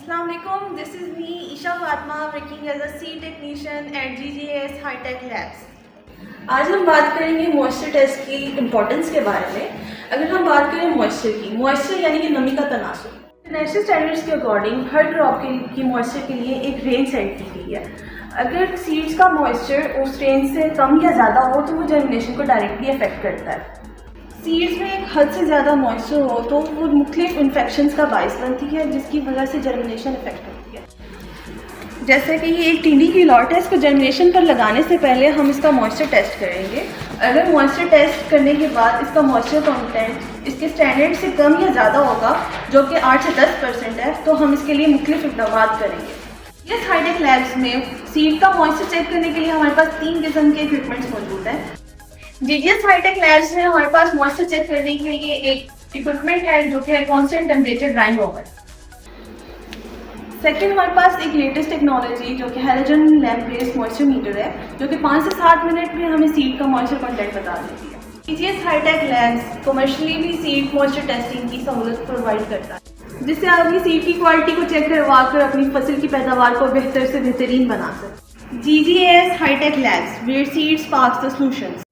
Assalamu alaikum. This is me, Isha Fatma, working as a seed technician at GGS High Tech Labs. आज हम बात करेंगे moisture test की importance के बारे में। अगर हम बात करें मॉइस्चर यानी कि नमी का तनासुब। इंटरनेशनल स्टैंडर्ड्स के अकॉर्डिंग हर क्रॉप की मॉइस्चर के लिए एक रेंज सेट की गई है। अगर सीड्स का मॉइस्चर उस रेंज से कम या ज़्यादा हो तो वो जर्मिनेशन को डायरेक्टली अफेक्ट करता है। सीड्स में एक हद से ज़्यादा मॉइस्चर हो तो वो मुख्तलिफ इन्फेक्शंस का बायस बनती है, जिसकी वजह से जर्मिनेशन इफेक्ट होती है। जैसे कि ये एक टिंडी की लॉट है, इसको जर्मिनेशन पर लगाने से पहले हम इसका मॉइस्चर टेस्ट करेंगे। अगर मॉइस्चर टेस्ट करने के बाद इसका मॉइस्चर कंटेंट इसके स्टैंडर्ड से कम या ज़्यादा होगा, जो कि 8 से 10% है, तो हम इसके लिए मुख्तलिफ इक़दाम करेंगे। इस हाई टेक लैब्स में सीड का मॉइस्चर चेक करने के लिए हमारे पास 3 किस्म के इक्विपमेंट्स मौजूद हैं। जीजीएस हाई टेक लैब्स में हमारे पास मॉइस्चर चेक करने के लिए एक इक्विपमेंट है जो कि है constant temperature drawing over. Second, हमारे पास एक लेटेस्ट टेक्नोलॉजी जो कि halogen lamp based moisture metre है, जो कि 5 से 7 मिनट में हमें सीड का मॉइस्चर कंटेंट बता देती है। GGS high tech labs commercially भी सीड मॉइस्चर टेस्टिंग की सहूलत प्रोवाइड करता है, जिससे आप अपनी सीड की क्वालिटी को चेक करवा कर अपनी फसल की पैदावार को बेहतर से बेहतरीन बना सकते हैं। GGS high tech labs, where seeds sparks the solutions.